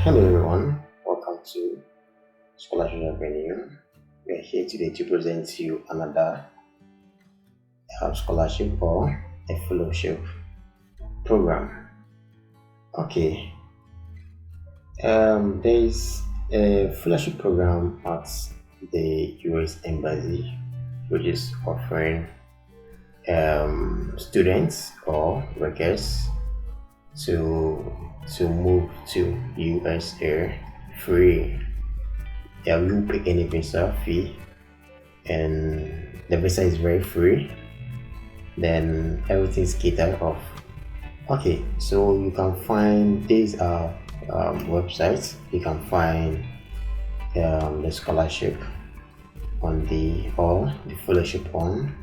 Hello everyone, welcome to Scholarship Avenue. We are here today to present to you another scholarship or a fellowship program. Okay, there is a fellowship program at the US Embassy, which is offering students or workers to move to USA free. You pick any visa fee, and the visa is very free. Then everything's catered off. Okay, so you can find these are websites. You can find the scholarship on the fellowship on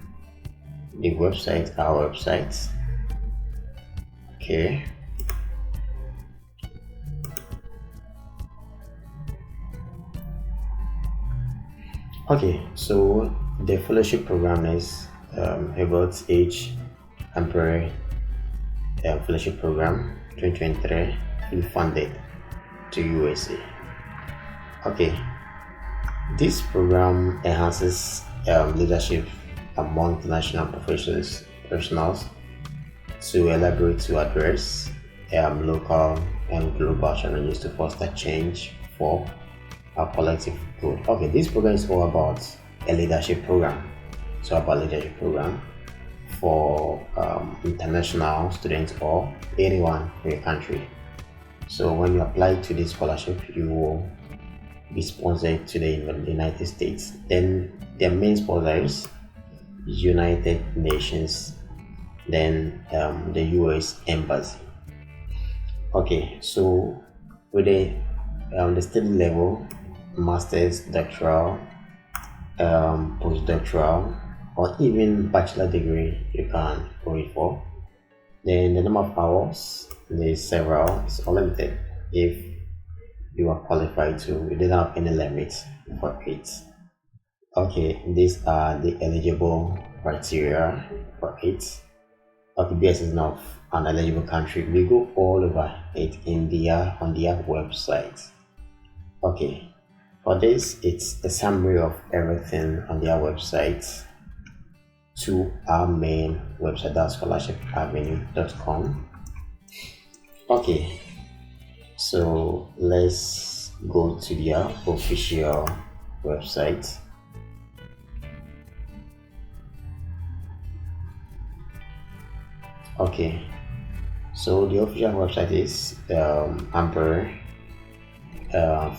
the website, our website. Okay. Okay, so the fellowship program is about Humphrey Fellowship Program 2023, fully funded to USA. Okay, this program enhances leadership among international professionals to elaborate to address local and global challenges to foster change for our collective good. Okay, this program is all about a leadership program. So about leadership program for international students or anyone in your country. So when you apply to this scholarship, you will be sponsored to the United States. Then their main sponsors is United Nations, then the US Embassy. Okay, so with the study level, master's, doctoral, postdoctoral, or even bachelor degree, you can go it for. Then the number of hours, there's several, it's unlimited if you are qualified to. You don't have any limits for it. Okay, these are the eligible criteria for it. Okay, BS is not an eligible country. We go all over it on their website. Okay, for this, it's a summary of everything on their website to our main website, that's scholarship.avenue.com. Okay, so let's go to their official website. Okay, so the official website is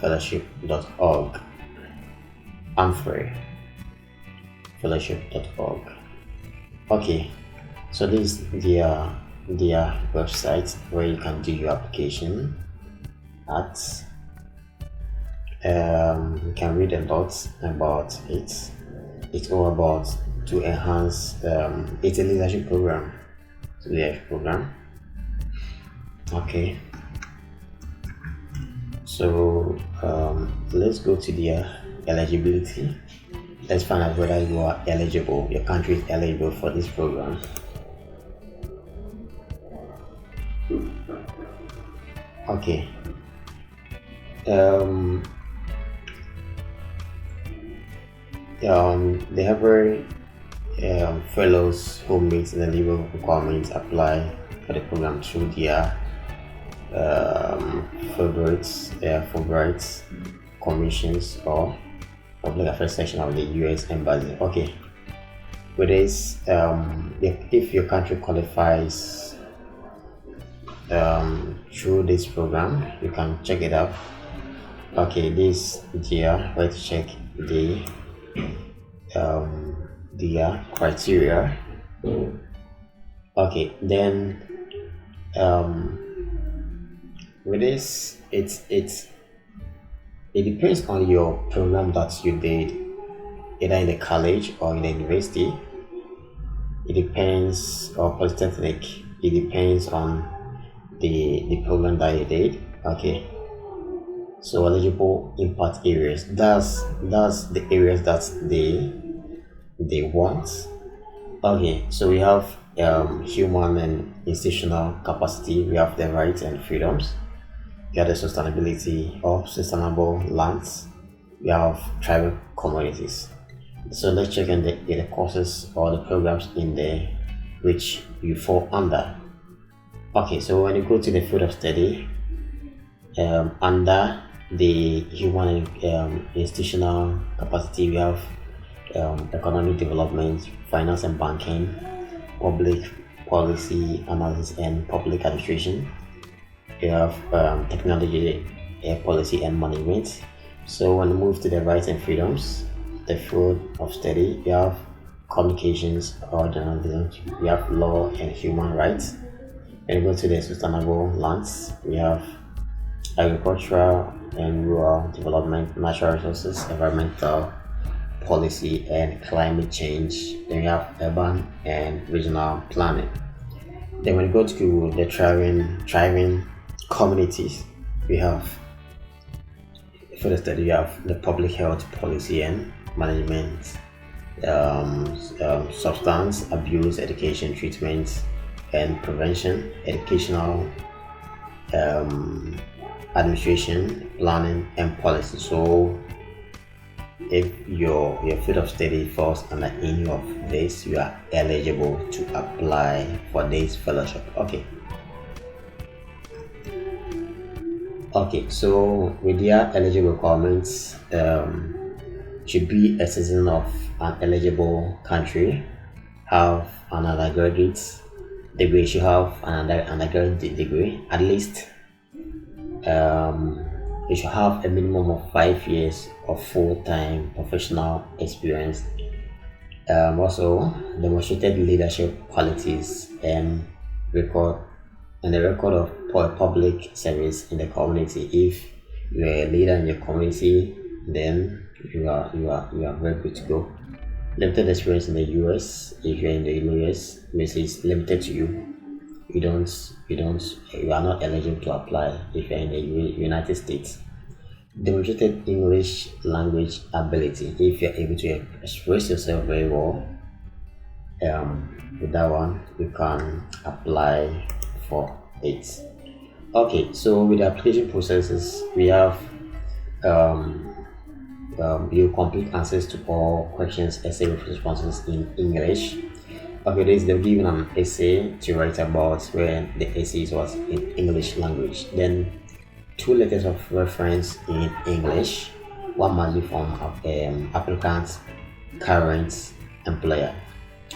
fellowship.org. Humphrey Fellowship.org. Okay, so this is their website where you can do your application at. You can read a lot about it. It's all about to enhance. It's a leadership program. It's a leadership program. Okay. So let's go to their eligibility. Let's find out whether you are eligible, your country is eligible for this program. Okay. They have very fellows who meet the legal requirements apply for the program through their Fulbright commissions or public affairs section of the US Embassy. Okay, with this, if your country qualifies through this program, you can check it out. Okay, this here, let's check the criteria. Okay, then with this, it depends on your program that you did, either in the college or in the university. It depends, or polytechnic. It depends on the program that you did. Okay. So eligible impact areas. That's the areas that they want. Okay. So we have human and institutional capacity. We have the rights and freedoms. We have the sustainability or sustainable lands. We have tribal communities. So let's check on the courses or the programs in there which you fall under. Okay, so when you go to the field of study, under the human institutional capacity, we have economic development, finance and banking, public policy analysis and public administration. You have technology, policy and management. So when you move to the rights and freedoms, the field of study, you have communications or journalism, we have law and human rights. When you go to the sustainable lands, we have agricultural and rural development, natural resources, environmental policy and climate change. Then we have urban and regional planning. Then when you go to the thriving communities, we have for the study, we have the public health policy and management, substance abuse education treatment and prevention, educational administration, planning and policy. So if your field of study falls under any of this, you are eligible to apply for this fellowship. Okay, so with their eligible requirements, should be a citizen of an eligible country, have an undergraduate degree, should have an undergraduate degree, at least you should have a minimum of 5 years of full-time professional experience. Also, demonstrated leadership qualities and the record of public service in the community. If you are a leader in your community, then you are very good to go. Limited experience in the US. If you're in the US, this is limited to you. You are not eligible to apply if you're in the United States. Demonstrated English language ability. If you're able to express yourself very well, with that one, you can apply for it. Okay, so with the application processes, we have you complete answers to all questions, essay with responses in English. Okay, they've given an essay to write about where the essay was in English language. Then 2 letters of reference in English. One must be from applicant's current employer.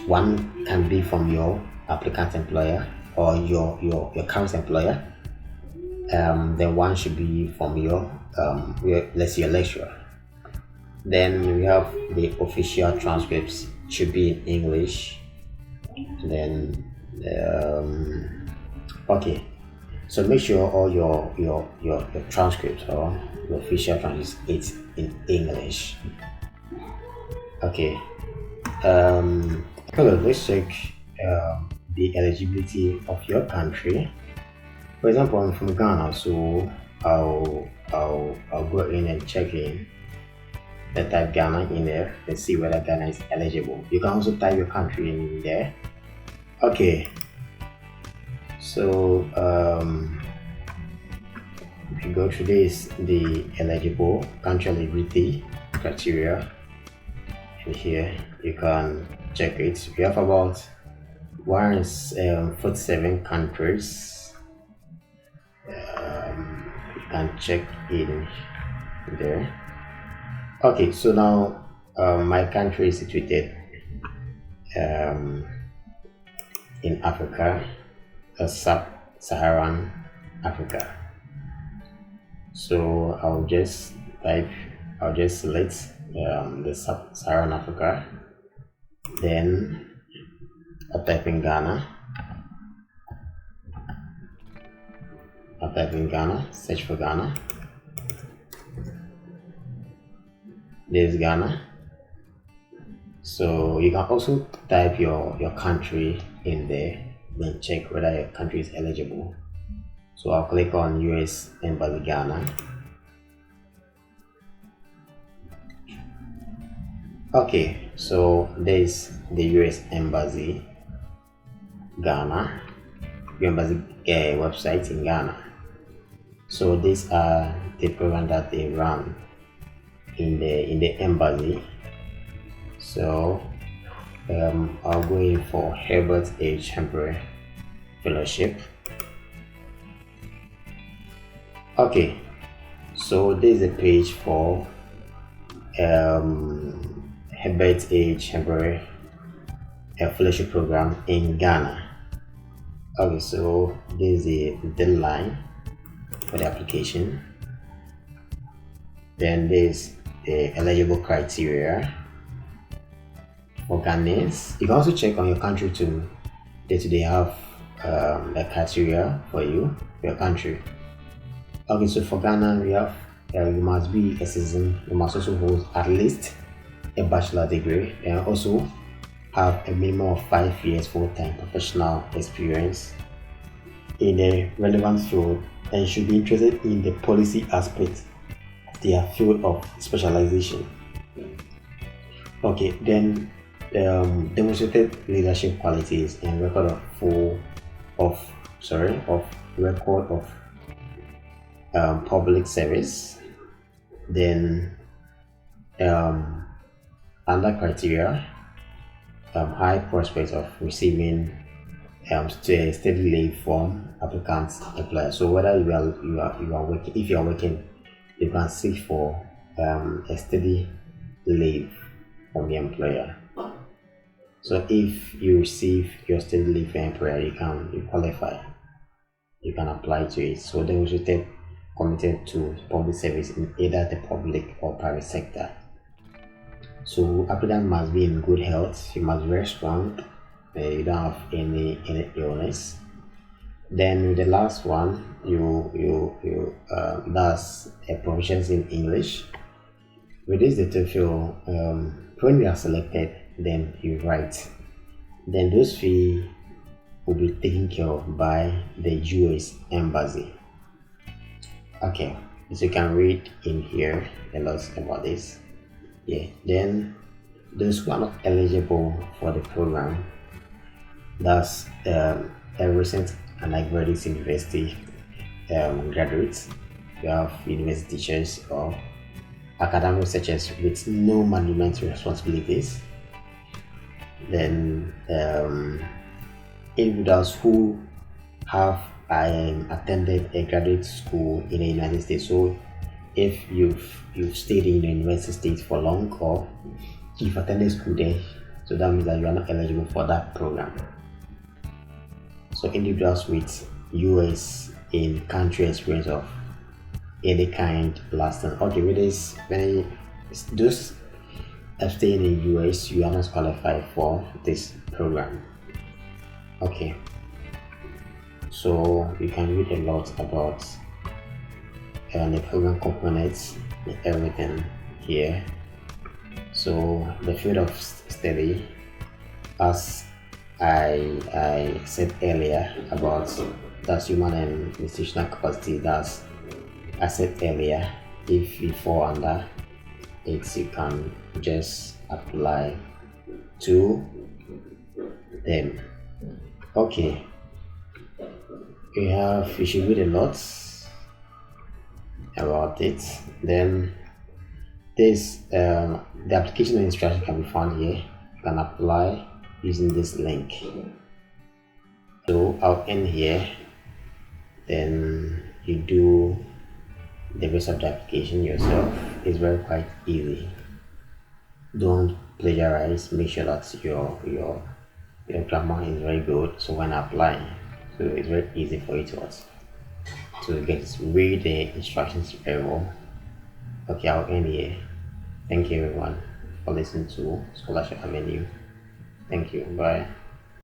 One can be from your applicant employer or your current employer. Then one should be from your let's say your lecturer. Then we have the official transcripts, should be in English. Then okay, so make sure all your transcripts or your official transcripts it's in English. Okay, let's check the eligibility of your country. For example, I'm from Ghana, so I'll go in and check in. Then type Ghana in there and see whether Ghana is eligible. You can also type your country in there. Okay, so if you go through this, the eligible country eligibility criteria, and here you can check it. We have about 147 countries. You can check in there. Okay, so now my country is situated in Africa, sub-Saharan Africa. So I'll just select the sub-Saharan Africa. Then I'll type in Ghana. Search for Ghana. There's Ghana. So you can also type your country in there, then check whether your country is eligible. So I'll click on US Embassy Ghana. Okay, so there's the US Embassy Ghana, your embassy website in Ghana. So these are the program that they run in the embassy. So I'll go in for Herbert H. Humphrey Fellowship. Okay, so this is a page for Herbert H. Humphrey Fellowship Program in Ghana. Okay, so this is the deadline for the application. Then there's the eligible criteria for Ghanaians. You can also check on your country too. They have a criteria for you, your country. Okay, so for Ghana, we have you must be a citizen. You must also hold at least a bachelor degree, and also have a minimum of 5 years full-time professional experience in a relevant field, and should be interested in the policy aspect of their field of specialization. Okay, then demonstrated leadership qualities and record of record of public service. Then under criteria, high prospects of receiving steady leave from applicants employer. So whether you are working, if you are working, you can seek for a steady leave from the employer. So if you receive your steady leave from employer, you qualify, you can apply to it. So demonstrated committed to public service in either the public or private sector. So applicant must be in good health, you must be very strong, you don't have any illness. Then the last one, that's a proficiency in English. With this the TOEFL, when we are selected, then you write. Then those fees will be taken care of by the US Embassy. Okay, so you can read in here a lot about this. Yeah, then those who are not eligible for the program, that's a recent undergraduate university graduates, you have university teachers or academic researchers with no management responsibilities. Then individuals who have attended a graduate school in the United States. So if you've stayed in the United States for long, or you've attended school there, so that means that you are not eligible for that program. So individuals with US in country experience of any kind last time. Okay, with this, when those staying in US, you are not qualified for this program. Okay, so you can read a lot about the program components and everything here. So the field of study, as I said earlier, about that's human and institutional capacity, that's I said earlier, if you fall under it, you can just apply to them. Okay, you should read a lot about it. Then this the application instruction can be found here. You can apply using this link. So I'll end here, then you do the rest of the application yourself. It's very quite easy. Don't plagiarize. Make sure that your grammar is very good, so when applying, so it's very easy for you to read the instructions very well. Okay, I'll end here. Thank you everyone for listening to Scholarship Avenue. Thank you. Bye.